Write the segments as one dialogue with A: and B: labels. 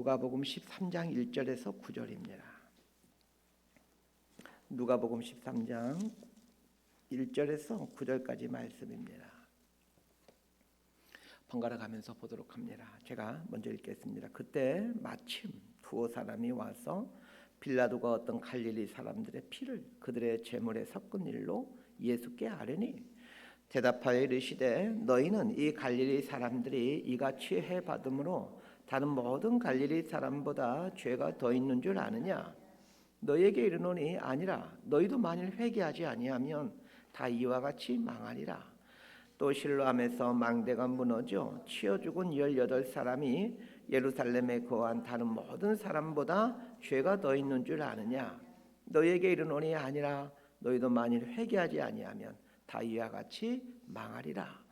A: 누가복음 13장 1절에서 9절입니다. 누가복음 13장 1절에서 9절까지 말씀입니다. 번갈아 가면서 보도록 합니다. 제가 먼저 읽겠습니다. 그때 마침 두어 사람이 와서 빌라도가 어떤 갈릴리 사람들의 피를 그들의 제물에 섞은 일로 예수께 아뢰니 대답하여 이르시되 너희는 이 갈릴리 사람들이 이같이 해 받음으로 다른 모든 갈릴리 사람보다 죄가 더 있는 줄 아느냐? 너희에게 이르노니 아니라 너희도 만일 회개하지 아니하면 다 이와 같이 망하리라. 또 실로암에서 망대가 무너져 치어 죽은 18사람이 예루살렘에 거한 다른 모든 사람보다 죄가 더 있는 줄 아느냐? 너희에게 이르노니 아니라 너희도 만일 회개하지 아니하면 다 이와 같이 망하리라.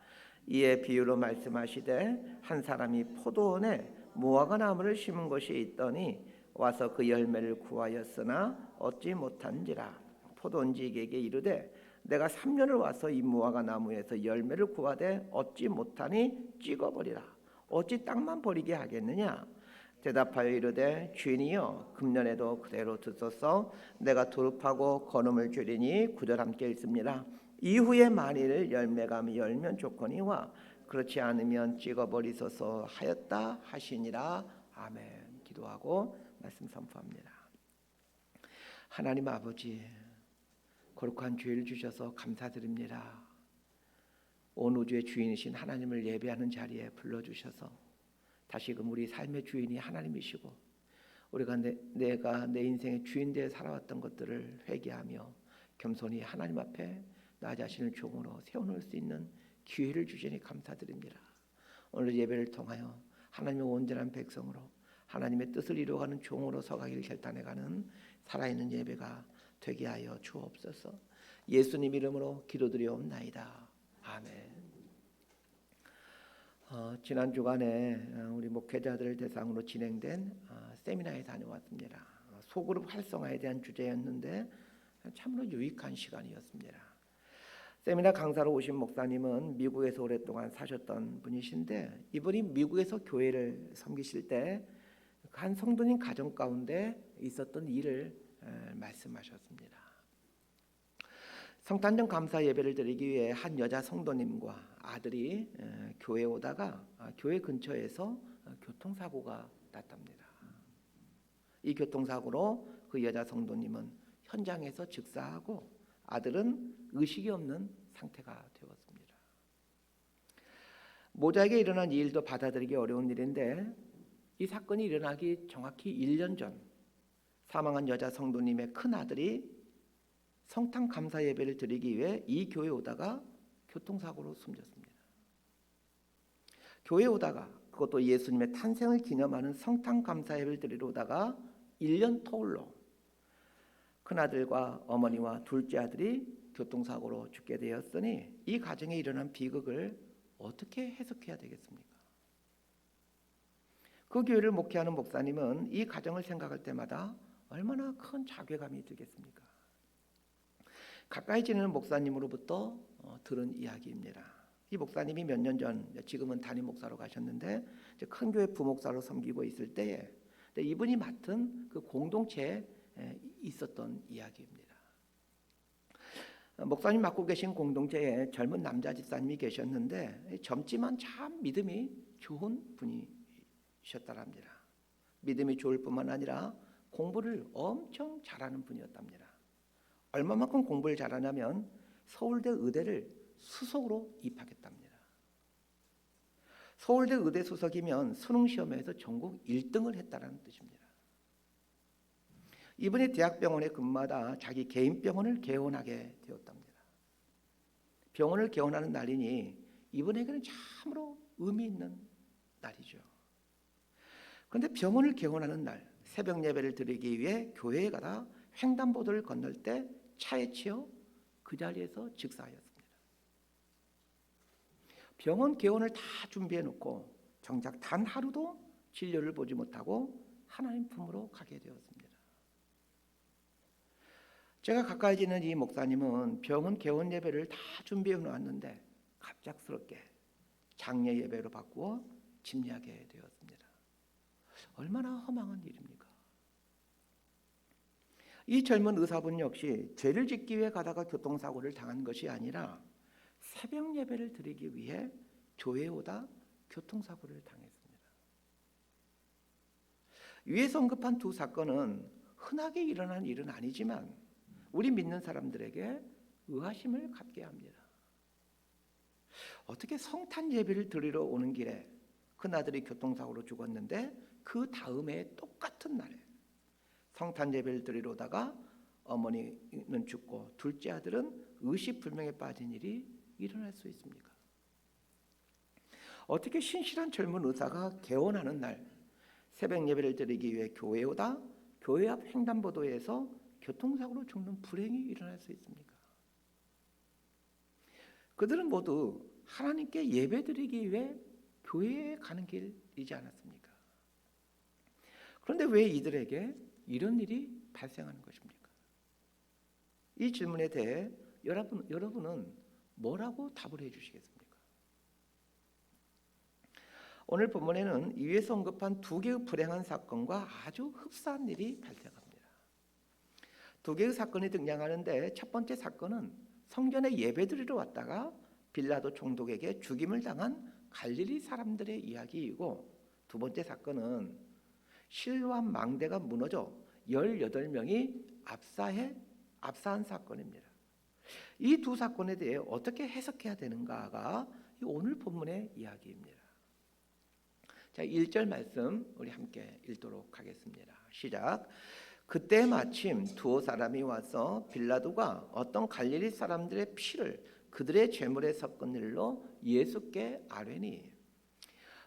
A: 이에 비유로 말씀하시되 한 사람이 포도원에 무화과 나무를 심은 것이 있더니 와서 그 열매를 구하였으나 얻지 못한지라. 포도원지에게 이르되 내가 3년을 와서 이 무화과 나무에서 열매를 구하되 얻지 못하니 찍어버리라. 어찌 땅만 버리게 하겠느냐? 대답하여 이르되 주인이여 금년에도 그대로 두소서. 내가 두릅하고 거름을 줄이니 9절 함께 읽습니다. 이후에 만일 열매가 열면 좋거니와 그렇지 않으면 찍어버리소서 하였다 하시니라. 아멘. 기도하고 말씀 선포합니다. 하나님 아버지, 거룩한 주일을 주셔서 감사드립니다. 온 우주의 주인이신 하나님을 예배하는 자리에 불러주셔서 다시금 우리 삶의 주인이 하나님이시고 우리가 내가 내 인생의 주인 되어 살아왔던 것들을 회개하며 겸손히 하나님 앞에 나 자신을 종으로 세워놓을 수 있는 기회를 주시니 감사드립니다. 오늘 예배를 통하여 하나님의 온전한 백성으로 하나님의 뜻을 이루어가는 종으로 서가기를 결단해가는 살아있는 예배가 되게 하여 주옵소서. 예수님 이름으로 기도드리옵나이다. 아멘. 지난 주간에 우리 목회자들을 대상으로 진행된 세미나에 다녀왔습니다. 소그룹 활성화에 대한 주제였는데 참으로 유익한 시간이었습니다. 세미나 강사로 오신 목사님은 미국에서 오랫동안 사셨던 분이신데 이분이 미국에서 교회를 섬기실 때 한 성도님 가정 가운데 있었던 일을 말씀하셨습니다. 성탄절 감사 예배를 드리기 위해 한 여자 성도님과 아들이 교회에 오다가 교회 근처에서 교통사고가 났답니다. 이 교통사고로 그 여자 성도님은 현장에서 즉사하고 아들은 의식이 없는 상태가 되었습니다. 모자에게 일어난 이 일도 받아들이기 어려운 일인데 이 사건이 일어나기 정확히 1년 전 사망한 여자 성도님의 큰아들이 성탄 감사 예배를 드리기 위해 이 교회에 오다가 교통사고로 숨졌습니다. 교회에 오다가 그것도 예수님의 탄생을 기념하는 성탄 감사 예배를 드리러 오다가 1년 터울로 큰아들과 어머니와 둘째 아들이 교통사고로 죽게 되었으니 이 가정에 일어난 비극을 어떻게 해석해야 되겠습니까? 그 교회를 목회하는 목사님은 이 가정을 생각할 때마다 얼마나 큰 자괴감이 들겠습니까? 가까이 지내는 목사님으로부터 들은 이야기입니다. 이 목사님이 몇 년 전, 지금은 담임 목사로 가셨는데 큰 교회 부목사로 섬기고 있을 때에 이분이 맡은 그 공동체에 있었던 이야기입니다. 목사님 맡고 계신 공동체에 젊은 남자 집사님이 계셨는데 젊지만 참 믿음이 좋은 분이셨답니다. 믿음이 좋을 뿐만 아니라 공부를 엄청 잘하는 분이었답니다. 얼마만큼 공부를 잘하냐면 서울대 의대를 수석으로 입학했답니다. 서울대 의대 수석이면 수능시험에서 전국 1등을 했다는 뜻입니다. 이분이 대학병원에 근무하다 자기 개인 병원을 개원하게 되었답니다. 병원을 개원하는 날이니 이분에게는 참으로 의미 있는 날이죠. 그런데 병원을 개원하는 날 새벽 예배를 드리기 위해 교회에 가다 횡단보도를 건널 때 차에 치여 그 자리에서 즉사하였습니다. 병원 개원을 다 준비해 놓고 정작 단 하루도 진료를 보지 못하고 하나님 품으로 가게 되었습니다. 제가 가까이 지는 이 목사님은 병원 개원 예배를 다 준비해 놓았는데 갑작스럽게 장례 예배로 바꾸어 집례하게 되었습니다. 얼마나 허망한 일입니까? 이 젊은 의사분 역시 죄를 짓기 위해 가다가 교통사고를 당한 것이 아니라 새벽 예배를 드리기 위해 교회에 오다 교통사고를 당했습니다. 위에서 언급한 두 사건은 흔하게 일어난 일은 아니지만 우리 믿는 사람들에게 의아심을 갖게 합니다. 어떻게 성탄 예배를 드리러 오는 길에 큰아들이 교통사고로 죽었는데 그 다음에 똑같은 날에 성탄 예배를 드리러 오다가 어머니는 죽고 둘째 아들은 의식불명에 빠진 일이 일어날 수 있습니까? 어떻게 신실한 젊은 의사가 개원하는 날 새벽 예배를 드리기 위해 교회에 오다 교회 앞 횡단보도에서 교통사고로 죽는 불행이 일어날 수 있습니까? 그들은 모두 하나님께 예배드리기 위해 교회에 가는 길이지 않았습니까? 그런데 왜 이들에게 이런 일이 발생하는 것입니까? 이 질문에 대해 여러분은 뭐라고 답을 해주시겠습니까? 오늘 본문에는 이위에서 언급한 두 개의 불행한 사건과 아주 흡사한 일이 발생합니다. 두 개의 사건이 등장하는데 첫 번째 사건은 성전에 예배드리러 왔다가 빌라도 총독에게 죽임을 당한 갈릴리 사람들의 이야기이고, 두 번째 사건은 실로암 망대가 무너져 18명이 압사한 사건입니다. 이 두 사건에 대해 어떻게 해석해야 되는가가 오늘 본문의 이야기입니다. 자, 1절 말씀 우리 함께 읽도록 하겠습니다. 시작. 그때 마침 두어 사람이 와서 빌라도가 어떤 갈릴리 사람들의 피를 그들의 제물에 섞은 일로 예수께 아뢰니.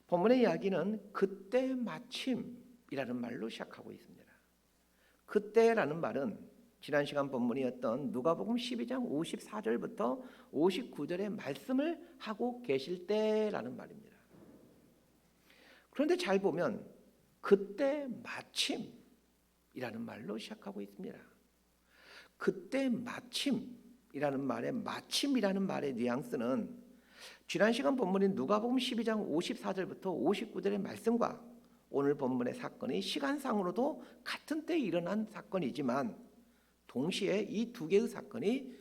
A: 본문의 이야기는 그때 마침이라는 말로 시작하고 있습니다. 그때라는 말은 지난 시간 본문이었던 누가복음 12장 54절부터 59절의 말씀을 하고 계실 때라는 말입니다. 그런데 잘 보면 그때 마침이라는 말로 시작하고 있습니다. 그때 마침이라는 말의 마침이라는 말의 뉘앙스는 지난 시간 본문인 누가복음 12장 54절부터 59절의 말씀과 오늘 본문의 사건이 시간상으로도 같은 때에 일어난 사건이지만 동시에 이 두 개의 사건이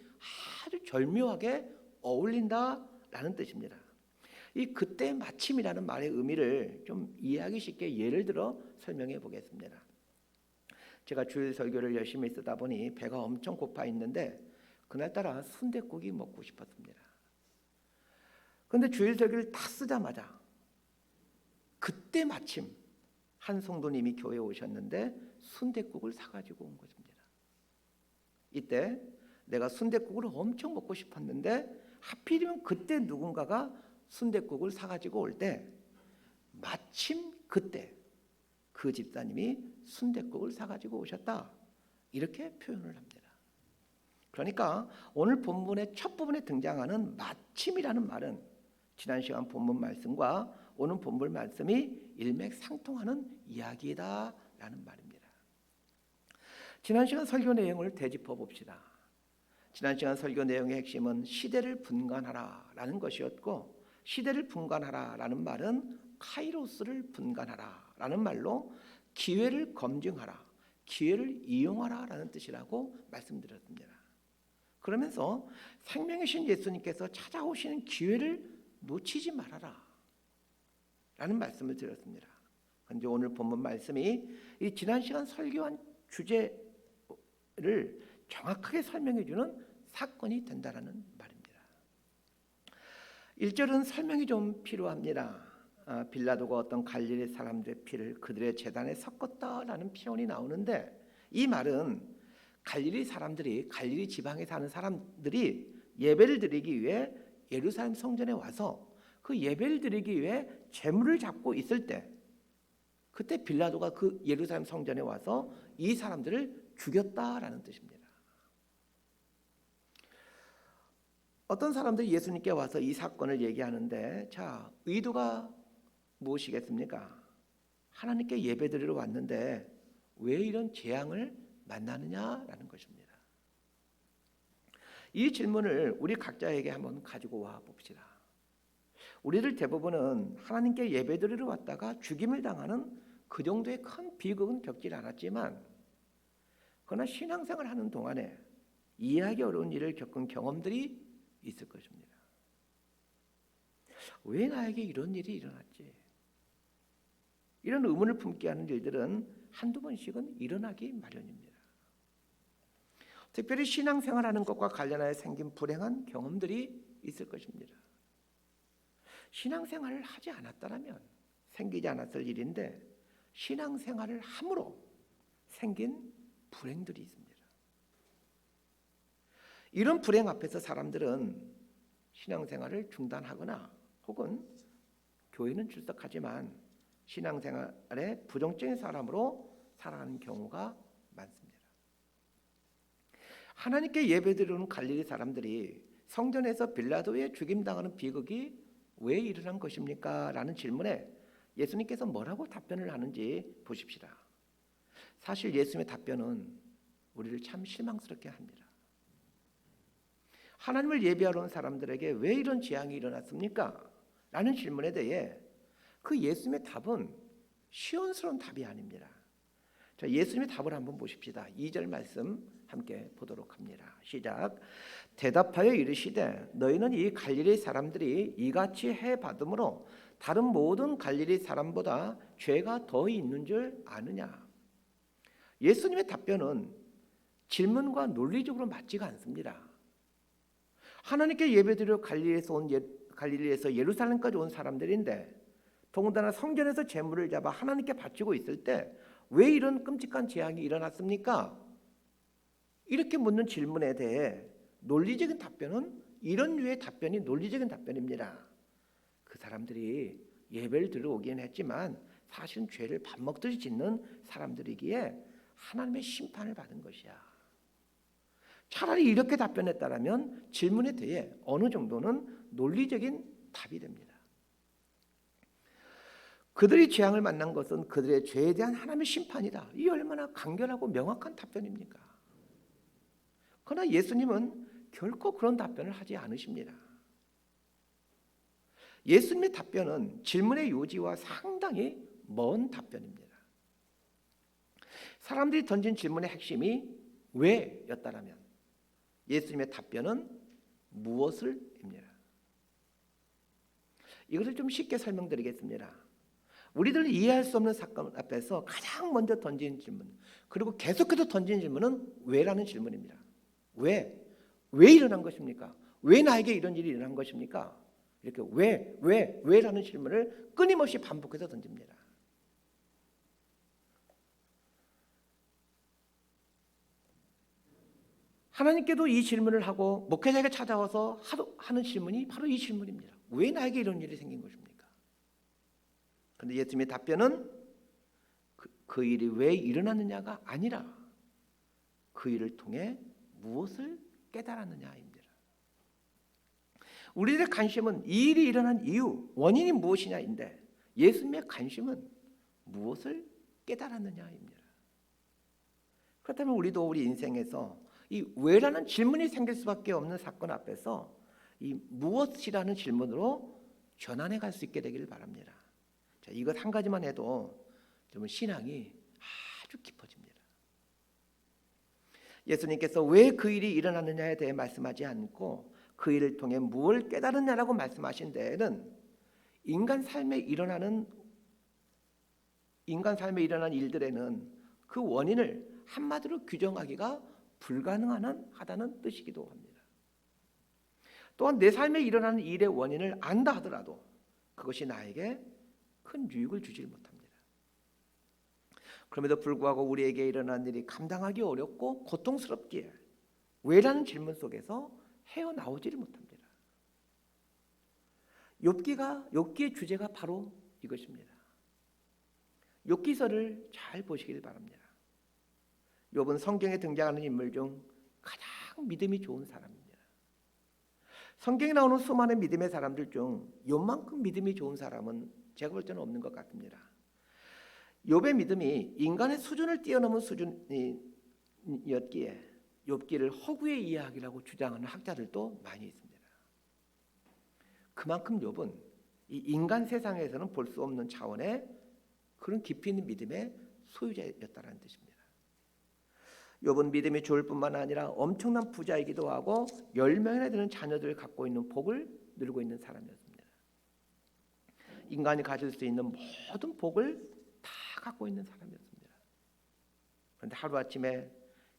A: 아주 절묘하게 어울린다라는 뜻입니다. 이 그때 마침이라는 말의 의미를 좀 이해하기 쉽게 예를 들어 설명해 보겠습니다. 제가 주일 설교를 열심히 쓰다 보니 배가 엄청 고파 있는데 그날따라 순댓국이 먹고 싶었습니다. 그런데 주일 설교를 다 쓰자마자 그때 마침 한 성도님이 교회에 오셨는데 순댓국을 사가지고 온 것입니다. 이때 내가 순댓국을 엄청 먹고 싶었는데 하필이면 그때 누군가가 순댓국을 사가지고 올 때 마침 그때 그 집사님이 순댓국을 사가지고 오셨다, 이렇게 표현을 합니다. 그러니까 오늘 본문의 첫 부분에 등장하는 마침이라는 말은 지난 시간 본문 말씀과 오늘 본문 말씀이 일맥상통하는 이야기다라는 말입니다. 지난 시간 설교 내용을 되짚어 봅시다. 지난 시간 설교 내용의 핵심은 시대를 분간하라라는 것이었고, 시대를 분간하라라는 말은 카이로스를 분간하라라는 말로 기회를 검증하라, 기회를 이용하라라는 뜻이라고 말씀드렸습니다. 그러면서 생명이신 예수님께서 찾아오시는 기회를 놓치지 말아라 라는 말씀을 드렸습니다. 그런데 오늘 본문 말씀이 이 지난 시간 설교한 주제를 정확하게 설명해 주는 사건이 된다라는 말입니다. 1절은 설명이 좀 필요합니다. 빌라도가 어떤 갈릴리 사람들의 피를 그들의 제단에 섞었다라는 표현이 나오는데, 이 말은 갈릴리 사람들이, 갈릴리 지방에 사는 사람들이 예배를 드리기 위해 예루살렘 성전에 와서 그 예배를 드리기 위해 제물을 잡고 있을 때, 그때 빌라도가 그 예루살렘 성전에 와서 이 사람들을 죽였다라는 뜻입니다. 어떤 사람들이 예수님께 와서 이 사건을 얘기하는데, 자, 의도가 무엇이겠습니까? 하나님께 예배드리러 왔는데 왜 이런 재앙을 만나느냐라는 것입니다. 이 질문을 우리 각자에게 한번 가지고 와 봅시다. 우리들 대부분은 하나님께 예배드리러 왔다가 죽임을 당하는 그 정도의 큰 비극은 겪지 않았지만 그러나 신앙생활 하는 동안에 이해하기 어려운 일을 겪은 경험들이 있을 것입니다. 왜 나에게 이런 일이 일어났지? 이런 의문을 품게 하는 일들은 한두 번씩은 일어나기 마련입니다. 특별히 신앙생활하는 것과 관련하여 생긴 불행한 경험들이 있을 것입니다. 신앙생활을 하지 않았다면 생기지 않았을 일인데 신앙생활을 함으로 생긴 불행들이 있습니다. 이런 불행 앞에서 사람들은 신앙생활을 중단하거나 혹은 교회는 출석하지만 신앙생활에 부정적인 사람으로 살아가는 경우가 많습니다. 하나님께 예배드리는 갈릴리 사람들이 성전에서 빌라도에 죽임당하는 비극이 왜 일어난 것입니까? 라는 질문에 예수님께서 뭐라고 답변을 하는지 보십시다. 사실 예수님의 답변은 우리를 참 실망스럽게 합니다. 하나님을 예배하러 온 사람들에게 왜 이런 재앙이 일어났습니까? 라는 질문에 대해 그 예수님의 답은 시원스러운 답이 아닙니다. 자, 예수님의 답을 한번 보십시다. 2절 말씀 함께 보도록 합니다. 시작. 대답하여 이르시되 너희는 이 갈릴리 사람들이 이같이 해 받음으로 다른 모든 갈릴리 사람보다 죄가 더 있는 줄 아느냐? 예수님의 답변은 질문과 논리적으로 맞지가 않습니다. 하나님께 예배드려 갈릴리에서 예루살렘까지 온 사람들인데 더군다나 성전에서 제물을 잡아 하나님께 바치고 있을 때 왜 이런 끔찍한 재앙이 일어났습니까? 이렇게 묻는 질문에 대해 논리적인 답변은 이런 류의 답변이 논리적인 답변입니다. 그 사람들이 예배를 드리러 오긴 했지만 사실은 죄를 밥 먹듯이 짓는 사람들이기에 하나님의 심판을 받은 것이야. 차라리 이렇게 답변했다라면 질문에 대해 어느 정도는 논리적인 답이 됩니다. 그들이 재앙을 만난 것은 그들의 죄에 대한 하나님의 심판이다. 이 얼마나 간결하고 명확한 답변입니까? 그러나 예수님은 결코 그런 답변을 하지 않으십니다. 예수님의 답변은 질문의 요지와 상당히 먼 답변입니다. 사람들이 던진 질문의 핵심이 왜였다라면 예수님의 답변은 무엇을입니다. 이것을 좀 쉽게 설명드리겠습니다. 우리들은 이해할 수 없는 사건 앞에서 가장 먼저 던지는 질문, 그리고 계속해서 던지는 질문은 왜라는 질문입니다. 왜 일어난 것입니까? 왜 나에게 이런 일이 일어난 것입니까? 이렇게 왜라는 질문을 끊임없이 반복해서 던집니다. 하나님께도 이 질문을 하고 목회자에게 찾아와서 하는 질문이 바로 이 질문입니다. 왜 나에게 이런 일이 생긴 것입니까? 그런데 예수님의 답변은 그 일이 왜 일어났느냐가 아니라 그 일을 통해 무엇을 깨달았느냐입니다. 우리들의 관심은 이 일이 일어난 이유, 원인이 무엇이냐인데 예수님의 관심은 무엇을 깨달았느냐입니다. 그렇다면 우리도 우리 인생에서 이 왜라는 질문이 생길 수밖에 없는 사건 앞에서 이 무엇이라는 질문으로 전환해 갈 수 있게 되기를 바랍니다. 자, 이것 한 가지만 해도 여러분 신앙이 아주 깊어집니다. 예수님께서 왜 그 일이 일어났느냐에 대해 말씀하지 않고 그 일을 통해 무엇을 깨달았냐라고 말씀하신 데에는 인간 삶에 일어난 일들에는 그 원인을 한마디로 규정하기가 불가능하다는 뜻이기도 합니다. 또한 내 삶에 일어나는 일의 원인을 안다 하더라도 그것이 나에게 큰 유익을 주지 못합니다. 그럼에도 불구하고 우리에게 일어난 일이 감당하기 어렵고 고통스럽기에 왜라는 질문 속에서 헤어나오지를 못합니다. 욥기의 주제가 바로 이것입니다. 욥기서를 잘 보시길 바랍니다. 욥은 성경에 등장하는 인물 중 가장 믿음이 좋은 사람입니다. 성경에 나오는 수많은 믿음의 사람들 중 욥만큼 믿음이 좋은 사람은 제가 볼 때는 없는 것 같습니다. 욥의 믿음이 인간의 수준을 뛰어넘은 수준이었기에 욥기를 허구의 이야기라고 주장하는 학자들도 많이 있습니다. 그만큼 욥은 이 인간 세상에서는 볼 수 없는 차원의 그런 깊이 있는 믿음의 소유자였다는 뜻입니다. 욥은 믿음이 좋을 뿐만 아니라 엄청난 부자이기도 하고 10명이나 되는 자녀들을 갖고 있는 복을 누리고 있는 사람이었습니다. 인간이 가질 수 있는 모든 복을 다 갖고 있는 사람이었습니다. 그런데 하루아침에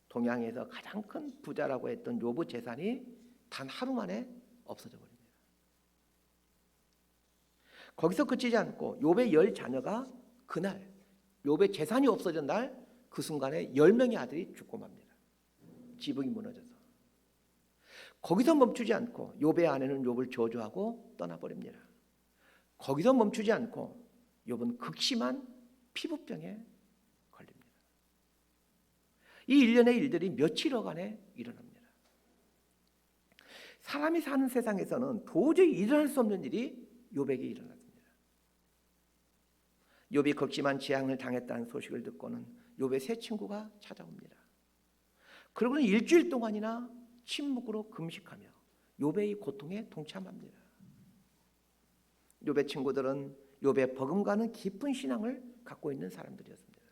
A: 동양에서 가장 큰 부자라고 했던 욥의 재산이 단 하루 만에 없어져 버립니다. 거기서 그치지 않고 욥의 10자녀가 그날 욥의 재산이 없어진 날 그 순간에 10명의 아들이 죽고 맙니다. 지붕이 무너져서. 거기서 멈추지 않고 욥의 아내는 욥을 저주하고 떠나버립니다. 거기서 멈추지 않고 욥은 극심한 피부병에 걸립니다. 이 일련의 일들이 며칠여간에 일어납니다. 사람이 사는 세상에서는 도저히 일어날 수 없는 일이 욥에게 일어났습니다. 욥이 극심한 재앙을 당했다는 소식을 듣고는 욥의 세 친구가 찾아옵니다. 그러고는 일주일 동안이나 침묵으로 금식하며 욥의 이 고통에 동참합니다. 욥의 친구들은 욥의 버금가는 깊은 신앙을 갖고 있는 사람들이었습니다.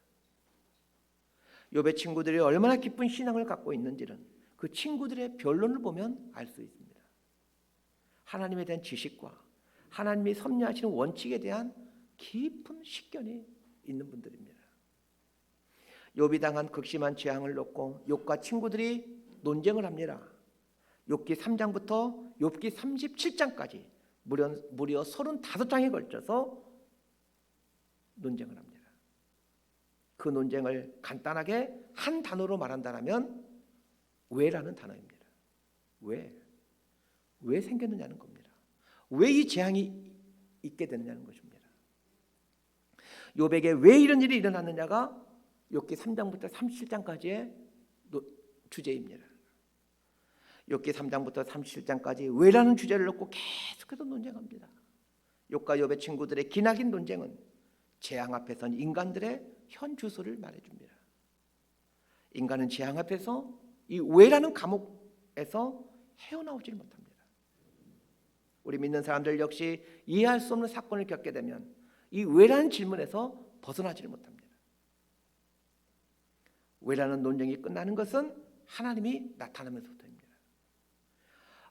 A: 욥의 친구들이 얼마나 깊은 신앙을 갖고 있는지는 그 친구들의 변론을 보면 알 수 있습니다. 하나님에 대한 지식과 하나님이 섭리하시는 원칙에 대한 깊은 식견이 있는 분들입니다. 욥이 당한 극심한 재앙을 놓고 욥과 친구들이 논쟁을 합니다. 욥기 3장부터 욥기 37장까지 무려 35장에 걸쳐서 논쟁을 합니다. 그 논쟁을 간단하게 한 단어로 말한다면 왜라는 단어입니다. 왜 생겼느냐는 겁니다. 왜 이 재앙이 있게 되느냐는 것입니다. 욥에게 왜 이런 일이 일어났느냐가 욥기 3장부터 37장까지의 주제입니다. 욥기 3장부터 37장까지 왜라는 주제를 놓고 계속해서 논쟁합니다. 욥과 욥의 친구들의 기나긴 논쟁은 재앙 앞에선 인간들의 현 주소를 말해줍니다. 인간은 재앙 앞에서 이 왜라는 감옥에서 헤어나오질 못합니다. 우리 믿는 사람들 역시 이해할 수 없는 사건을 겪게 되면 이 왜라는 질문에서 벗어나지를 못합니다. 왜라는 논쟁이 끝나는 것은 하나님이 나타나면서부터입니다.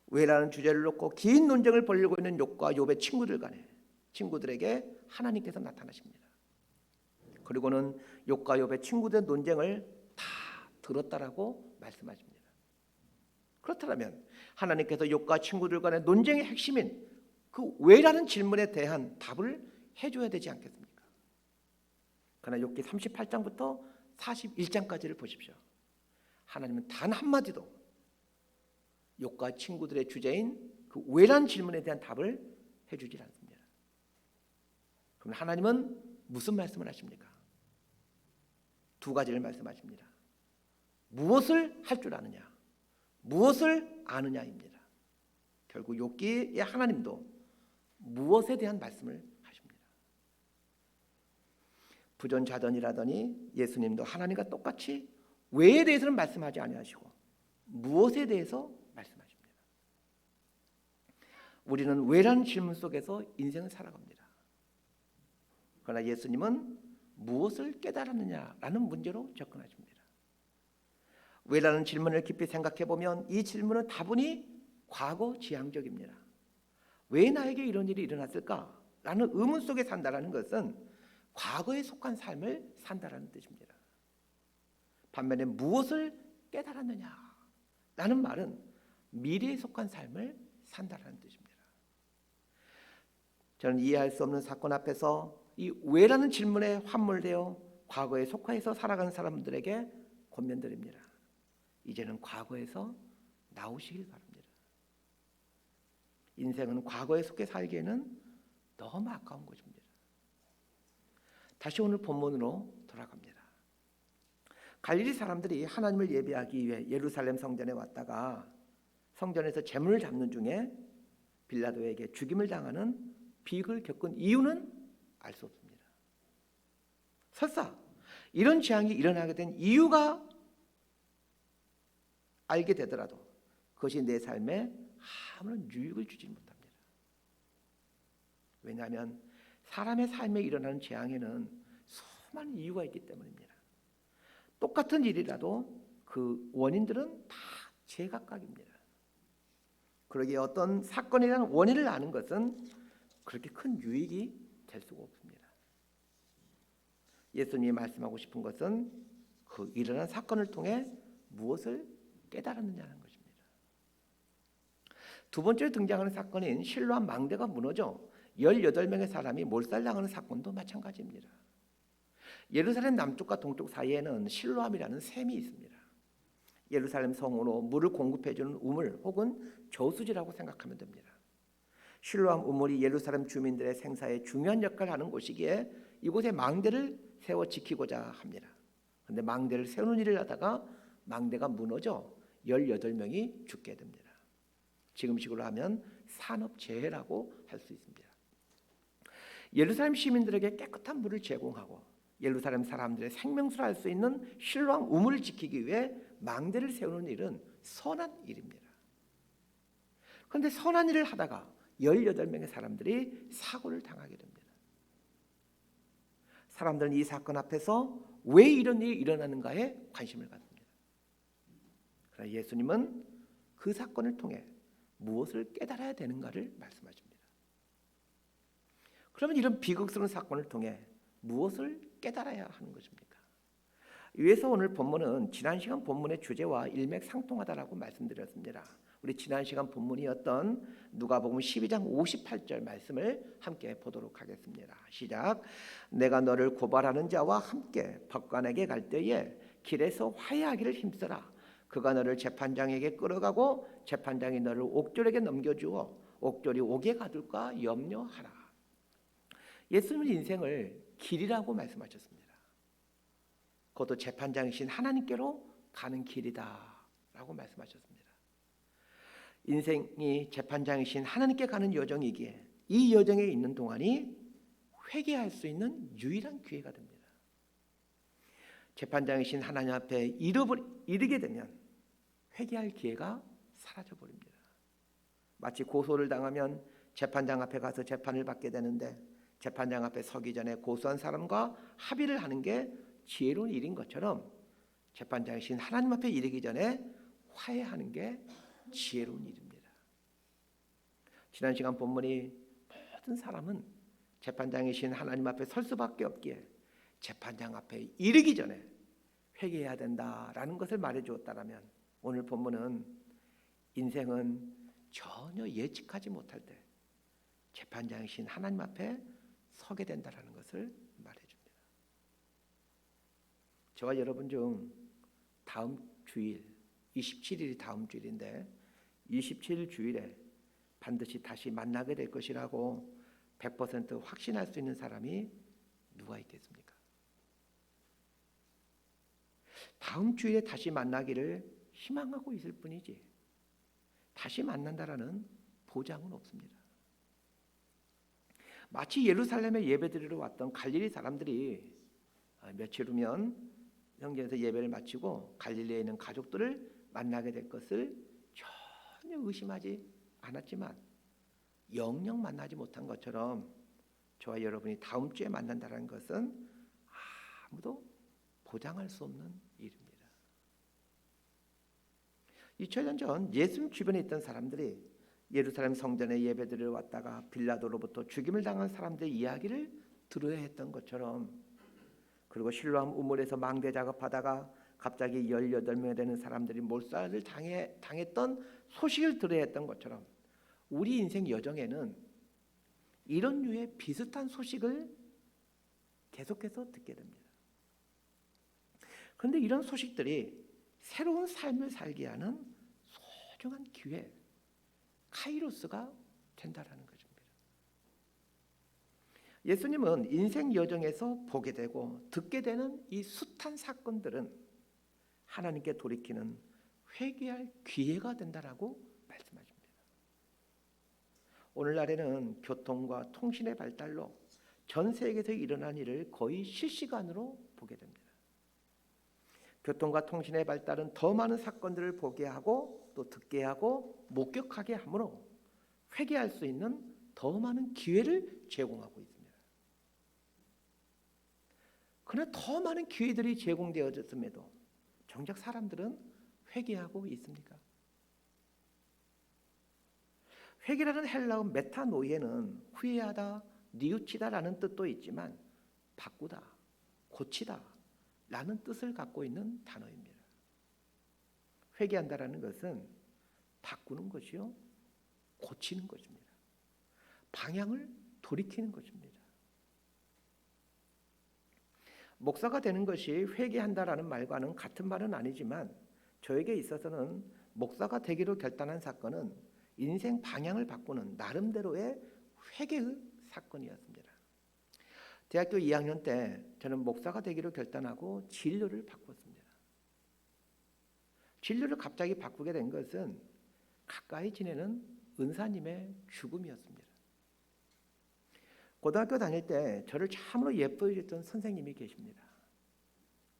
A: 왜라는 주제를 놓고 긴 논쟁을 벌이고 있는 욥과 욥의 친구들에게 하나님께서 나타나십니다. 그리고는 욥과 욥의 친구들의 논쟁을 다 들었다라고 말씀하십니다. 그렇다면 하나님께서 욥과 친구들 간의 논쟁의 핵심인 그 왜라는 질문에 대한 답을 해줘야 되지 않겠습니까? 그러나 욥기 38장부터 41장까지를 보십시오. 하나님은 단 한마디도 욥과 친구들의 주제인 그 왜란 질문에 대한 답을 해주지 않습니다. 그럼 하나님은 무슨 말씀을 하십니까? 두 가지를 말씀하십니다. 무엇을 할 줄 아느냐, 무엇을 아느냐입니다. 결국 욥기의 하나님도 무엇에 대한 말씀을 하십니다. 부전자전이라더니 예수님도 하나님과 똑같이 왜에 대해서는 말씀하지 아니하시고 무엇에 대해서 말씀하십니다. 우리는 왜라는 질문 속에서 인생을 살아갑니다. 그러나 예수님은 무엇을 깨달았느냐라는 문제로 접근하십니다. 왜라는 질문을 깊이 생각해 보면 이 질문은 다분히 과거 지향적입니다. 왜 나에게 이런 일이 일어났을까라는 의문 속에 산다라는 것은 과거에 속한 삶을 산다라는 뜻입니다. 반면에 무엇을 깨달았느냐라는 말은 미래에 속한 삶을 산다라는 뜻입니다. 저는 이해할 수 없는 사건 앞에서 이 왜라는 질문에 환몰되어 과거에 속해서 살아가는 사람들에게 권면드립니다. 이제는 과거에서 나오시길 바랍니다. 인생은 과거에 속해 살기에는 너무 아까운 것입니다. 다시 오늘 본문으로 돌아갑니다. 갈릴리 사람들이 하나님을 예배하기 위해 예루살렘 성전에 왔다가 성전에서 제물을 잡는 중에 빌라도에게 죽임을 당하는 비극을 겪은 이유는 알 수 없습니다. 설사 이런 재앙이 일어나게 된 이유가 알게 되더라도 그것이 내 삶에 아무런 유익을 주지 못합니다. 왜냐하면 사람의 삶에 일어나는 재앙에는 수많은 이유가 있기 때문입니다. 똑같은 일이라도 그 원인들은 다 제각각입니다. 그러기에 어떤 사건이라는 원인을 아는 것은 그렇게 큰 유익이 될 수가 없습니다. 예수님이 말씀하고 싶은 것은 그 일어난 사건을 통해 무엇을 깨달았느냐는 것입니다. 두 번째로 등장하는 사건인 실로암 망대가 무너져 18명의 사람이 몰살당하는 사건도 마찬가지입니다. 예루살렘 남쪽과 동쪽 사이에는 실로암이라는 샘이 있습니다. 예루살렘 성으로 물을 공급해주는 우물 혹은 저수지라고 생각하면 됩니다. 실로암 우물이 예루살렘 주민들의 생사에 중요한 역할을 하는 곳이기에 이곳에 망대를 세워 지키고자 합니다. 그런데 망대를 세우는 일을 하다가 망대가 무너져 18명이 죽게 됩니다. 지금식으로 하면 산업재해라고 할 수 있습니다. 예루살렘 시민들에게 깨끗한 물을 제공하고 예루살렘 사람들의 생명수를 할 수 있는 실로암 우물을 지키기 위해 망대를 세우는 일은 선한 일입니다. 그런데 선한 일을 하다가 18명의 사람들이 사고를 당하게 됩니다. 사람들은 이 사건 앞에서 왜 이런 일이 일어나는가에 관심을 갖습니다. 그러나 예수님은 그 사건을 통해 무엇을 깨달아야 되는가를 말씀하십니다. 그러면 이런 비극스러운 사건을 통해 무엇을 깨달아야 하는 것입니까? 위에서 오늘 본문은 지난 시간 본문의 주제와 일맥상통하다라고 말씀드렸습니다. 우리 지난 시간 본문이었던 누가복음 12장 58절 말씀을 함께 보도록 하겠습니다. 시작. 내가 너를 고발하는 자와 함께 법관에게 갈 때에 길에서 화해하기를 힘써라. 그가 너를 재판장에게 끌어가고 재판장이 너를 옥졸에게 넘겨주어 옥졸이 옥에 가둘까 염려하라. 예수님은 인생을 길이라고 말씀하셨습니다. 그것도 재판장이신 하나님께로 가는 길이다라고 말씀하셨습니다. 인생이 재판장이신 하나님께 가는 여정이기에 이 여정에 있는 동안이 회개할 수 있는 유일한 기회가 됩니다. 재판장이신 하나님 앞에 이르게 되면 회개할 기회가 사라져버립니다. 마치 고소를 당하면 재판장 앞에 가서 재판을 받게 되는데 재판장 앞에 서기 전에 고소한 사람과 합의를 하는 게 지혜로운 일인 것처럼 재판장이신 하나님 앞에 이르기 전에 화해하는 게 지혜로운 일입니다. 지난 시간 본문이 모든 사람은 재판장이신 하나님 앞에 설 수밖에 없기에 재판장 앞에 이르기 전에 회개해야 된다라는 것을 말해주었다라면 오늘 본문은 인생은 전혀 예측하지 못할 때 재판장이신 하나님 앞에 서게 된다라는 것을 말해줍니다. 저와 여러분 중 다음 주일 27일이 다음 주일인데 27일 주일에 반드시 다시 만나게 될 것이라고 100% 확신할 수 있는 사람이 누가 있겠습니까? 다음 주일에 다시 만나기를 희망하고 있을 뿐이지 다시 만난다라는 보장은 없습니다. 마치 예루살렘에 예배드리러 왔던 갈릴리 사람들이 며칠 후면 성전에서 예배를 마치고 갈릴리에 있는 가족들을 만나게 될 것을 전혀 의심하지 않았지만 영영 만나지 못한 것처럼 저와 여러분이 다음 주에 만난다는 것은 아무도 보장할 수 없는 일입니다. 2000년 전 예수님 주변에 있던 사람들이 예루살렘 성전에 예배드리러 왔다가 빌라도로부터 죽임을 당한 사람들의 이야기를 들어야 했던 것처럼 그리고 실로암 우물에서 망대 작업하다가 갑자기 18명이 되는 사람들이 몰살을 당했던 소식을 들어야 했던 것처럼 우리 인생 여정에는 이런 류의 비슷한 소식을 계속해서 듣게 됩니다. 그런데 이런 소식들이 새로운 삶을 살게 하는 소중한 기회, 카이로스가 된다라는 것입니다. 예수님은 인생 여정에서 보게 되고 듣게 되는 이 숱한 사건들은 하나님께 돌이키는 회개할 기회가 된다라고 말씀하십니다. 오늘날에는 교통과 통신의 발달로 전 세계에서 일어난 일을 거의 실시간으로 보게 됩니다. 교통과 통신의 발달은 더 많은 사건들을 보게 하고 또 듣게 하고 목격하게 하므로 회개할 수 있는 더 많은 기회를 제공하고 있습니다. 그러나 더 많은 기회들이 제공되어졌음에도 정작 사람들은 회개하고 있습니까? 회개라는 헬라어 메타노이에는 후회하다, 뉘우치다라는 뜻도 있지만 바꾸다, 고치다 라는 뜻을 갖고 있는 단어입니다. 회개한다라는 것은 바꾸는 것이요, 고치는 것입니다. 방향을 돌이키는 것입니다. 목사가 되는 것이 회개한다라는 말과는 같은 말은 아니지만 저에게 있어서는 목사가 되기로 결단한 사건은 인생 방향을 바꾸는 나름대로의 회개의 사건이었습니다. 대학교 2학년 때 저는 목사가 되기로 결단하고 진로를 바꿨습니다. 진로를 갑자기 바꾸게 된 것은 가까이 지내는 은사님의 죽음이었습니다. 고등학교 다닐 때 저를 참으로 예뻐해 줬던 선생님이 계십니다.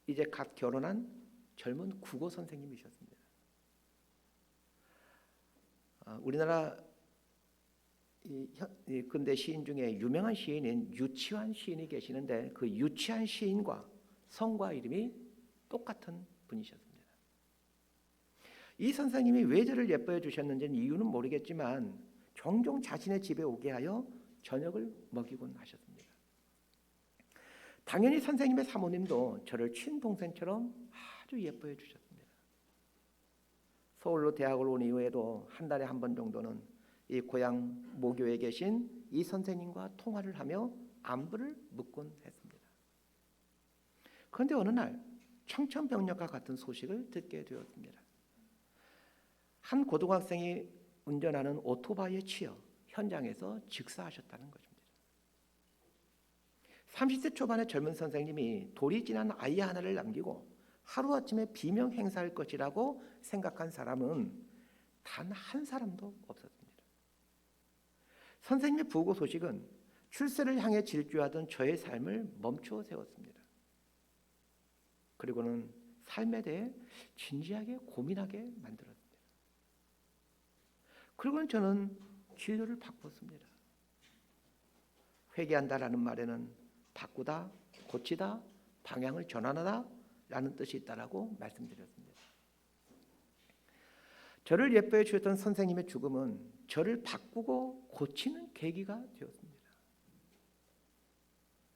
A: 이제 갓 결혼한 젊은 국어 선생님이셨습니다. 우리나라 근대 시인 중에 유명한 시인인 유치환 시인이 계시는데 그 유치환 시인과 성과 이름이 똑같은 분이셨습니다. 이 선생님이 왜 저를 예뻐해 주셨는지는 이유는 모르겠지만 종종 자신의 집에 오게 하여 저녁을 먹이곤 하셨습니다. 당연히 선생님의 사모님도 저를 친동생처럼 아주 예뻐해 주셨습니다. 서울로 대학을 온 이후에도 한 달에 한 번 정도는 이 고향 모교에 계신 이 선생님과 통화를 하며 안부를 묻곤 했습니다. 그런데 어느 날 청천벽력과 같은 소식을 듣게 되었습니다. 한 고등학생이 운전하는 오토바이에 치여 현장에서 즉사하셨다는 것입니다. 30세 초반의 젊은 선생님이 돌이 지난 아이 하나를 남기고 하루아침에 비명 행사할 것이라고 생각한 사람은 단 한 사람도 없었습니다. 선생님의 부고 소식은 출세를 향해 질주하던 저의 삶을 멈추어 세웠습니다. 그리고는 삶에 대해 진지하게 고민하게 만들었습니다. 그리고는 저는 진로를 바꿨습니다. 회개한다라는 말에는 바꾸다, 고치다, 방향을 전환하다 라는 뜻이 있다라고 말씀드렸습니다. 저를 예뻐해 주셨던 선생님의 죽음은 저를 바꾸고 고치는 계기가 되었습니다.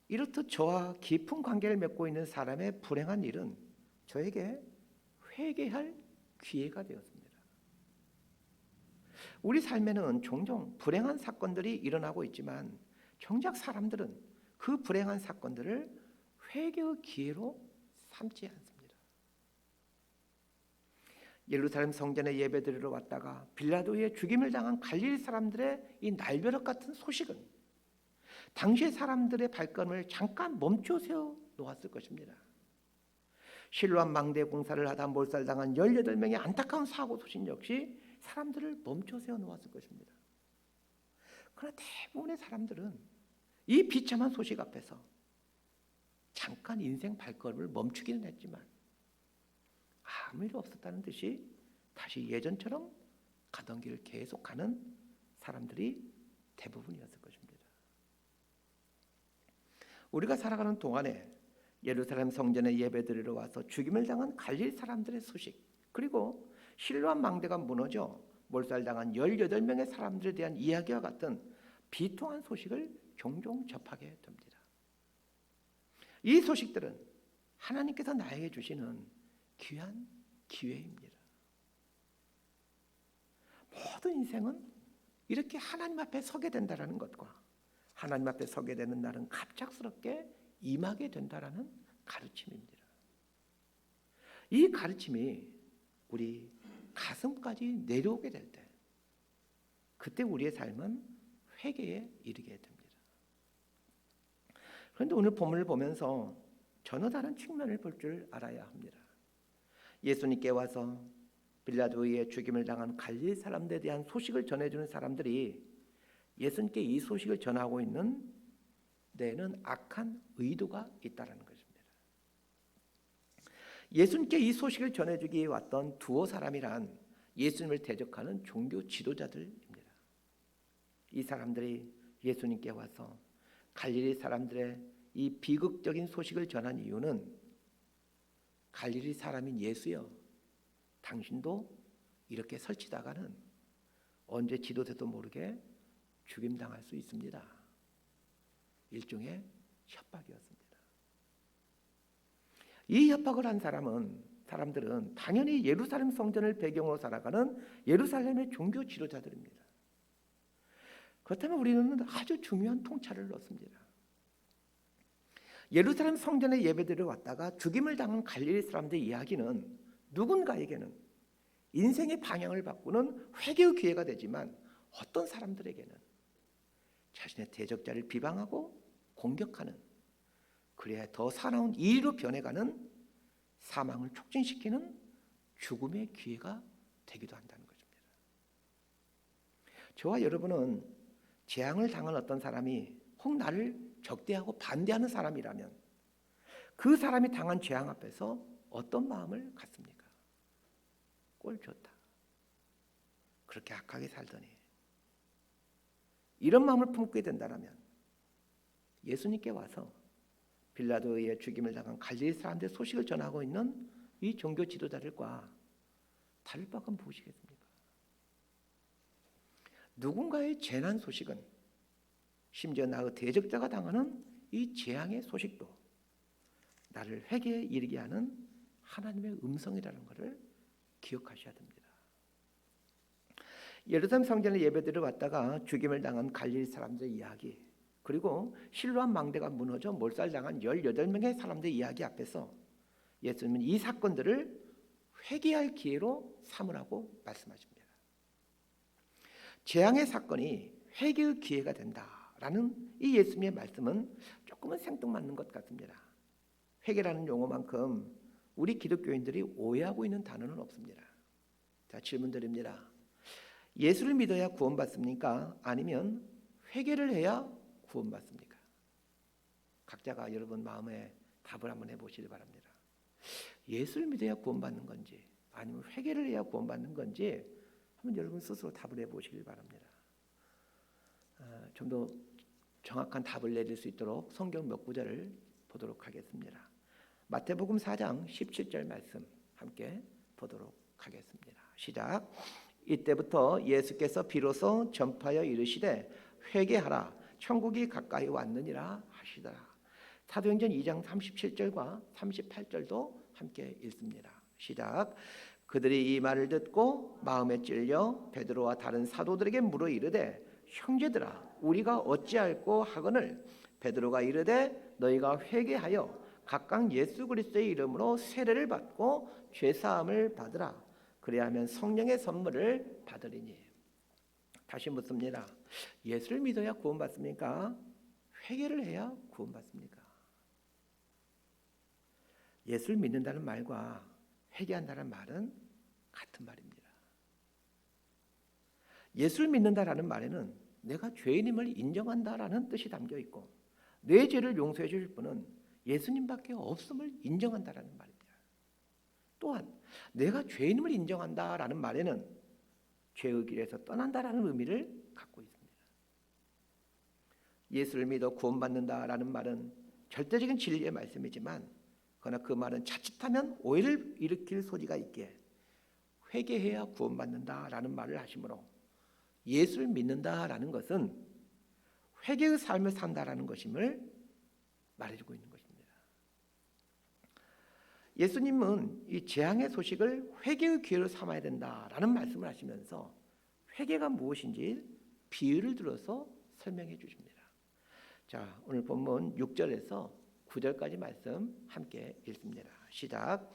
A: 이렇듯 저와 깊은 관계를 맺고 있는 사람의 불행한 일은 저에게 회개할 기회가 되었습니다. 우리 삶에는 종종 불행한 사건들이 일어나고 있지만 정작 사람들은 그 불행한 사건들을 회개의 기회로 삼지 않습니다. 예루살렘 성전에 예배드리러 왔다가 빌라도의 죽임을 당한 갈릴리 사람들의 이 날벼락 같은 소식은 당시의 사람들의 발걸음을 잠깐 멈춰 세워 놓았을 것입니다. 실로암 망대 공사를 하다 몰살당한 18명의 안타까운 사고 소식 역시 사람들을 멈춰 세워 놓았을 것입니다. 그러나 대부분의 사람들은 이 비참한 소식 앞에서 잠깐 인생 발걸음을 멈추기는 했지만 아무 일 없었다는 듯이 다시 예전처럼 가던 길을 계속가는 사람들이 대부분이었을 것입니다. 우리가 살아가는 동안에 예루살렘 성전에 예배드리러 와서 죽임을 당한 갈릴리 사람들의 소식, 그리고 실로암 망대가 무너져 몰살당한 18명의 사람들에 대한 이야기와 같은 비통한 소식을 종종 접하게 됩니다. 이 소식들은 하나님께서 나에게 주시는 귀한 기회입니다. 모든 인생은 이렇게 하나님 앞에 서게 된다는 것과 하나님 앞에 서게 되는 날은 갑작스럽게 임하게 된다는 가르침입니다. 이 가르침이 우리 가슴까지 내려오게 될 때, 그때 우리의 삶은 회개에 이르게 됩니다. 그런데 오늘 본문을 보면서 전혀 다른 측면을 볼 줄 알아야 합니다. 예수님께 와서 빌라도의 죽임을 당한 갈릴리 사람들에 대한 소식을 전해주는 사람들이 예수님께 이 소식을 전하고 있는 데에는 악한 의도가 있다는 것입니다. 예수님께 이 소식을 전해주기 위해 왔던 두어 사람이란 예수님을 대적하는 종교 지도자들입니다. 이 사람들이 예수님께 와서 갈릴리 사람들의 이 비극적인 소식을 전한 이유는 갈릴리 사람인 예수여, 당신도 이렇게 설치다가는 언제 지도돼도 모르게 죽임당할 수 있습니다. 일종의 협박이었습니다. 이 협박을 한 사람들은 당연히 예루살렘 성전을 배경으로 살아가는 예루살렘의 종교 지도자들입니다. 그렇다면 우리는 아주 중요한 통찰을 넣습니다. 예루살렘 성전에 예배드리러 왔다가 죽임을 당한 갈릴리 사람들의 이야기는 누군가에게는 인생의 방향을 바꾸는 회개의 기회가 되지만 어떤 사람들에게는 자신의 대적자를 비방하고 공격하는, 그래야 더 사나운 이의로 변해가는 사망을 촉진시키는 죽음의 기회가 되기도 한다는 것입니다. 저와 여러분은 재앙을 당한 어떤 사람이 혹 나를 적대하고 반대하는 사람이라면 그 사람이 당한 재앙 앞에서 어떤 마음을 갖습니까? 꼴 좋다, 그렇게 악하게 살더니, 이런 마음을 품게 된다면 예수님께 와서 빌라도의 죽임을 당한 갈릴리 사람들의 소식을 전하고 있는 이 종교 지도자들과 다를 바가 무엇이겠습니까? 누군가의 재난 소식은, 심지어 나의 대적자가 당하는 이 재앙의 소식도 나를 회개에 이르게 하는 하나님의 음성이라는 것을 기억하셔야 됩니다. 예루살렘 성전에 예배드리러 왔다가 죽임을 당한 갈릴리 사람들의 이야기, 그리고 실로암 망대가 무너져 몰살당한 18명의 사람들의 이야기 앞에서 예수님은 이 사건들을 회개할 기회로 삼으라고 말씀하십니다. 재앙의 사건이 회개의 기회가 된다라는 이 예수님의 말씀은 조금은 생뚱맞는 것 같습니다. 회개라는 용어만큼 우리 기독교인들이 오해하고 있는 단어는 없습니다. 자, 질문 드립니다. 예수를 믿어야 구원받습니까? 아니면 회개를 해야 구원받습니까? 각자가 여러분 마음에 답을 한번 해보시기 바랍니다. 예수를 믿어야 구원받는 건지 아니면 회개를 해야 구원받는 건지 한번 여러분 스스로 답을 해보시기 바랍니다. 좀 더 정확한 답을 내릴 수 있도록 성경 몇 구절을 보도록 하겠습니다. 마태복음 4장 17절 말씀 함께 보도록 하겠습니다. 시작. 이때부터 예수께서 비로소 전파하여 이르시되 회개하라, 천국이 가까이 왔느니라 하시더라. 사도행전 2장 37절과 38절도 함께 읽습니다. 시작. 그들이 이 말을 듣고 마음에 찔려 베드로와 다른 사도들에게 물어 이르되 형제들아 우리가 어찌할꼬 하거늘 베드로가 이르되 너희가 회개하여 각각 예수 그리스도의 이름으로 세례를 받고 죄사함을 받으라. 그래야하면 성령의 선물을 받으리니. 다시 묻습니다. 예수를 믿어야 구원받습니까? 회개를 해야 구원받습니까? 예수를 믿는다는 말과 회개한다는 말은 같은 말입니다. 예수를 믿는다라는 말에는 내가 죄인임을 인정한다라는 뜻이 담겨 있고 내 죄를 용서해 주실 분은 예수님밖에 없음을 인정한다라는 말입니다. 또한 내가 죄인임을 인정한다라는 말에는 죄의 길에서 떠난다라는 의미를 갖고 있습니다. 예수를 믿어 구원받는다라는 말은 절대적인 진리의 말씀이지만 그러나 그 말은 자칫하면 오해를 일으킬 소지가 있기에 회개해야 구원받는다라는 말을 하시므로 예수를 믿는다라는 것은 회개의 삶을 산다라는 것임을 말해주고 있는 것입니다. 예수님은 이 재앙의 소식을 회개의 기회로 삼아야 된다라는 말씀을 하시면서 회개가 무엇인지 비유를 들어서 설명해 주십니다. 자, 오늘 본문 6절에서 9절까지 말씀 함께 읽습니다. 시작.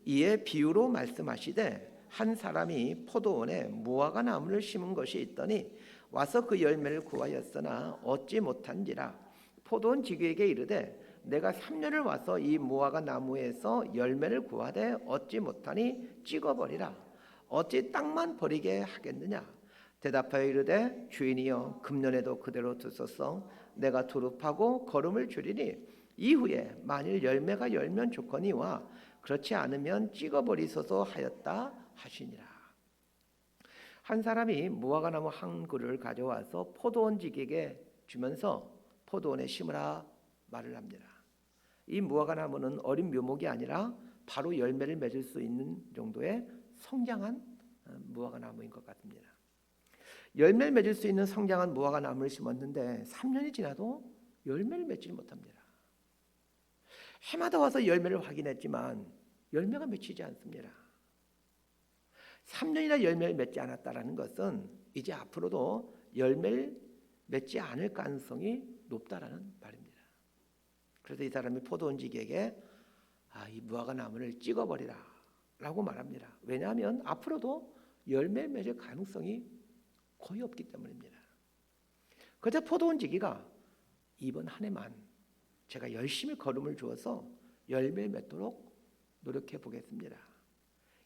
A: 이에 비유로 말씀하시되 한 사람이 포도원에 무화과 나무를 심은 것이 있더니 와서 그 열매를 구하였으나 얻지 못한지라. 포도원 지기에게 이르되 내가 3년을 와서 이 무화과 나무에서 열매를 구하되 얻지 못하니 찍어버리라. 어찌 땅만 버리게 하겠느냐. 대답하여 이르되 주인이여 금년에도 그대로 두소서. 내가 두릅하고 거름을 줄이니 이후에 만일 열매가 열면 좋거니와 그렇지 않으면 찍어버리소서 하였다 하시니라. 한 사람이 무화과 나무 한 그루를 가져와서 포도원 지기에게 주면서 포도원에 심으라 말을 합니다. 이 무화과 나무는 어린 묘목이 아니라 바로 열매를 맺을 수 있는 정도의 성장한 무화과 나무인 것 같습니다. 열매를 맺을 수 있는 성장한 무화과 나무를 심었는데 3년이 지나도 열매를 맺지 못합니다. 해마다 와서 열매를 확인했지만 열매가 맺히지 않습니다. 3년이나 열매를 맺지 않았다는 것은 이제 앞으로도 열매를 맺지 않을 가능성이 높다라는 말입니다. 그래서 이 사람이 포도원지기에게 이 무화과 나무를 찍어버리라 라고 말합니다. 왜냐하면 앞으로도 열매를 맺을 가능성이 거의 없기 때문입니다. 그래서 포도원지기가 이번 한 해만 제가 열심히 걸음을 주어서 열매를 맺도록 노력해 보겠습니다.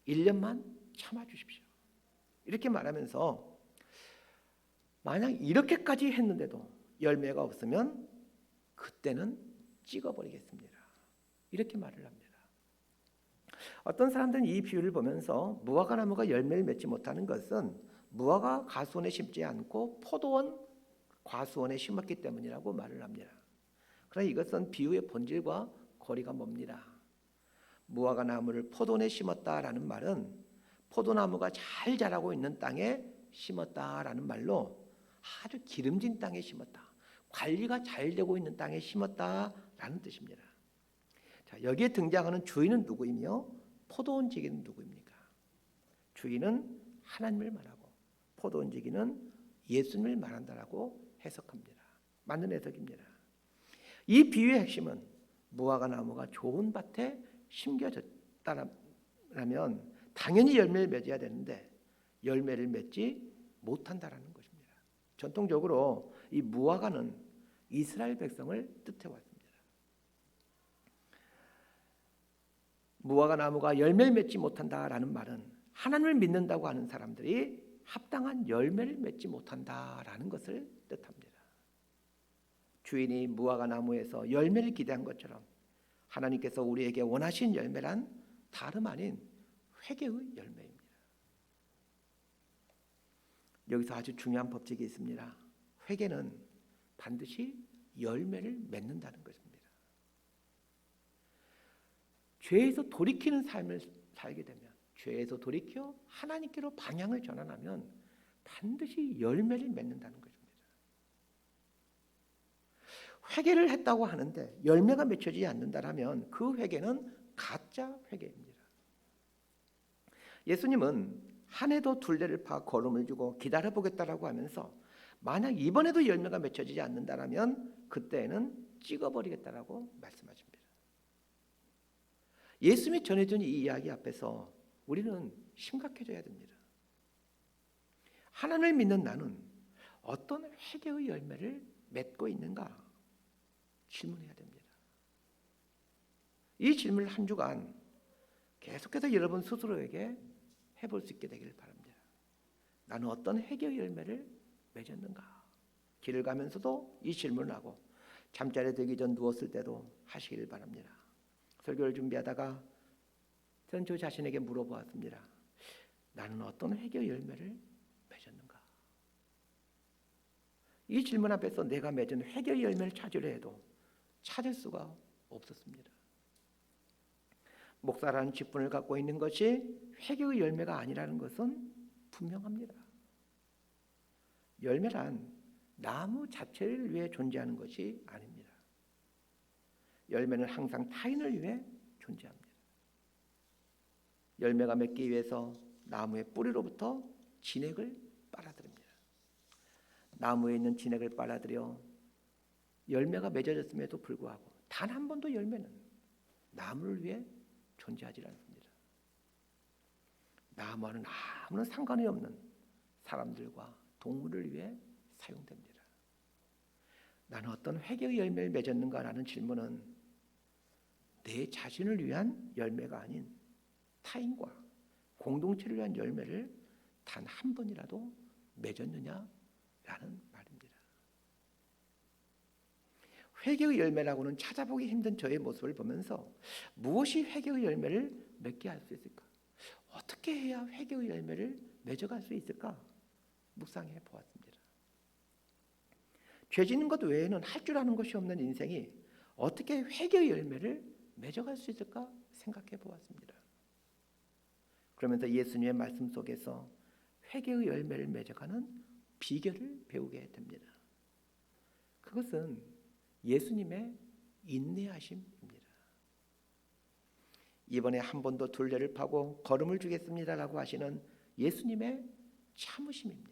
A: 1년만 참아주십시오. 이렇게 말하면서 만약 이렇게까지 했는데도 열매가 없으면 그때는 찍어버리겠습니다. 이렇게 말을 합니다. 어떤 사람들은 이 비유를 보면서 무화과 나무가 열매를 맺지 못하는 것은 무화과 가수원에 심지 않고 포도원 과수원에 심었기 때문이라고 말을 합니다. 그러나 이것은 비유의 본질과 거리가 멉니다. 무화과 나무를 포도원에 심었다라는 말은 포도나무가 잘 자라고 있는 땅에 심었다라는 말로 아주 기름진 땅에 심었다, 관리가 잘 되고 있는 땅에 심었다라는 뜻입니다. 자, 여기에 등장하는 주인은 누구이며 포도원지기는 누구입니까? 주인은 하나님을 말하고 포도원지기는 예수님을 말한다라고 해석합니다. 맞는 해석입니다. 이 비유의 핵심은 무화과 나무가 좋은 밭에 심겨졌다라면 당연히 열매를 맺어야 되는데 열매를 맺지 못한다라는 것입니다. 전통적으로 이 무화과는 이스라엘 백성을 뜻해 왔습니다. 무화과 나무가 열매를 맺지 못한다라는 말은 하나님을 믿는다고 하는 사람들이 합당한 열매를 맺지 못한다라는 것을 뜻합니다. 주인이 무화과 나무에서 열매를 기대한 것처럼 하나님께서 우리에게 원하신 열매란 다름 아닌 회개의 열매입니다. 여기서 아주 중요한 법칙이 있습니다. 회개는 반드시 열매를 맺는다는 것입니다. 죄에서 돌이키는 삶을 살게 되면, 죄에서 돌이켜 하나님께로 방향을 전환하면 반드시 열매를 맺는다는 것입니다. 회개를 했다고 하는데 열매가 맺혀지지 않는다면 그 회개는 가짜 회개입니다. 예수님은 한 해도 둘레를 파 걸음을 주고 기다려보겠다라고 하면서 만약 이번에도 열매가 맺혀지지 않는다면 그때는 찍어버리겠다라고 말씀하십니다. 예수님이 전해준 이 이야기 앞에서 우리는 심각해져야 됩니다. 하나님을 믿는 나는 어떤 회개의 열매를 맺고 있는가 질문해야 됩니다. 이 질문을 한 주간 계속해서 여러분 스스로에게 해볼 수 있게 되기를 바랍니다. 나는 어떤 회개의 열매를 맺었는가? 길을 가면서도 이 질문을 하고 잠자리에 들기 전 누웠을 때도 하시기를 바랍니다. 설교를 준비하다가 저는 저 자신에게 물어보았습니다. 나는 어떤 회개의 열매를 맺었는가? 이 질문 앞에서 내가 맺은 회개의 열매를 찾으려 해도 찾을 수가 없었습니다. 목사라는 직분을 갖고 있는 것이 회개의 열매가 아니라는 것은 분명합니다. 열매란 나무 자체를 위해 존재하는 것이 아닙니다. 열매는 항상 타인을 위해 존재합니다. 열매가 맺기 위해서 나무의 뿌리로부터 진액을 빨아들입니다. 나무에 있는 진액을 빨아들여 열매가 맺어졌음에도 불구하고 단 한 번도 열매는 나무를 위해 존재하지 않습니다. 나무와는 아무런 상관이 없는 사람들과 동물을 위해 사용됩니다. 나는 어떤 회개의 열매를 맺었는가라는 질문은 내 자신을 위한 열매가 아닌 타인과 공동체를 위한 열매를 단 한 번이라도 맺었느냐라는 말입니다. 회개의 열매라고는 찾아보기 힘든 저의 모습을 보면서 무엇이 회개의 열매를 맺게 할 수 있을까? 어떻게 해야 회개의 열매를 맺어갈 수 있을까? 묵상해 보았습니다. 죄 짓는 것 외에는 할 줄 아는 것이 없는 인생이 어떻게 회개의 열매를 맺어갈 수 있을까 생각해 보았습니다. 그러면서 예수님의 말씀 속에서 회개의 열매를 맺어가는 비결을 배우게 됩니다. 그것은 예수님의 인내하심입니다. 이번에 한 번 더 둘레를 파고 걸음을 주겠습니다라고 하시는 예수님의 참으심입니다.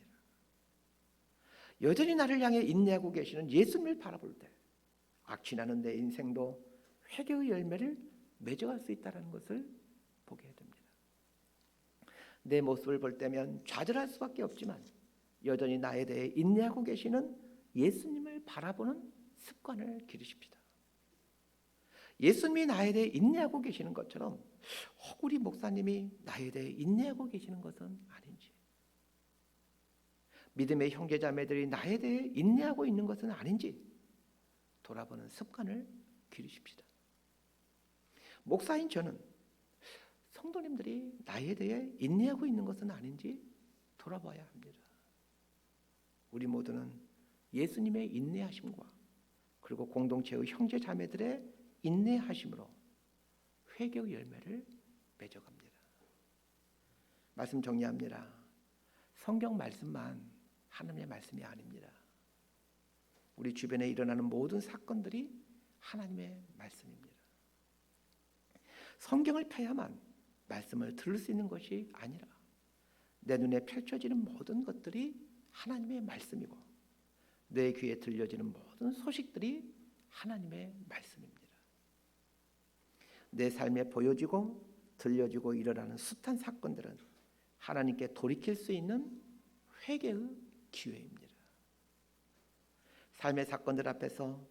A: 여전히 나를 향해 인내하고 계시는 예수님을 바라볼 때 악취나는 내 인생도 회개의 열매를 맺어갈 수 있다는 것을 보게 됩니다. 내 모습을 볼 때면 좌절할 수밖에 없지만 여전히 나에 대해 인내하고 계시는 예수님을 바라보는 습관을 기르십시다. 예수님이 나에 대해 인내하고 계시는 것처럼 우리 목사님이 나에 대해 인내하고 계시는 것은 아닌지, 믿음의 형제자매들이 나에 대해 인내하고 있는 것은 아닌지 돌아보는 습관을 기르십시다. 목사인 저는 성도님들이 나에 대해 인내하고 있는 것은 아닌지 돌아봐야 합니다. 우리 모두는 예수님의 인내하심과 그리고 공동체의 형제자매들의 인내하심으로 회개의 열매를 맺어갑니다. 말씀 정리합니다. 성경 말씀만 하나님의 말씀이 아닙니다. 우리 주변에 일어나는 모든 사건들이 하나님의 말씀입니다. 성경을 펴야만 말씀을 들을 수 있는 것이 아니라 내 눈에 펼쳐지는 모든 것들이 하나님의 말씀이고 내 귀에 들려지는 모든 소식들이 하나님의 말씀입니다. 내 삶에 보여지고 들려지고 일어나는 숱한 사건들은 하나님께 돌이킬 수 있는 회개의 기회입니다. 삶의 사건들 앞에서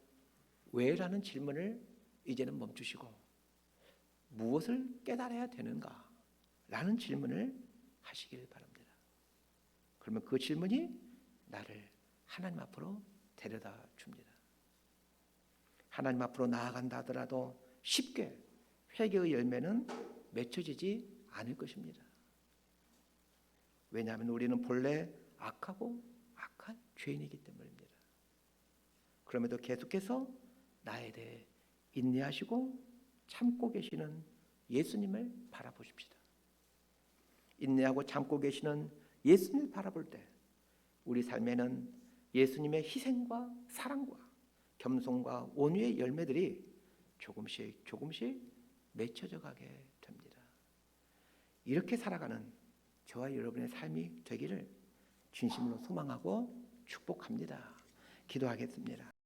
A: 왜라는 질문을 이제는 멈추시고 무엇을 깨달아야 되는가 라는 질문을 하시길 바랍니다. 그러면 그 질문이 나를 하나님 앞으로 데려다 줍니다. 하나님 앞으로 나아간다 하더라도 쉽게 회개의 열매는 맺혀지지 않을 것입니다. 왜냐하면 우리는 본래 악하고 악한 죄인이기 때문입니다. 그럼에도 계속해서 나에 대해 인내하시고 참고 계시는 예수님을 바라보십시다. 인내하고 참고 계시는 예수님을 바라볼 때 우리 삶에는 예수님의 희생과 사랑과 겸손과 온유의 열매들이 조금씩 맺혀져 가게 됩니다. 이렇게 살아가는 저와 여러분의 삶이 되기를 진심으로 소망하고 축복합니다. 기도하겠습니다.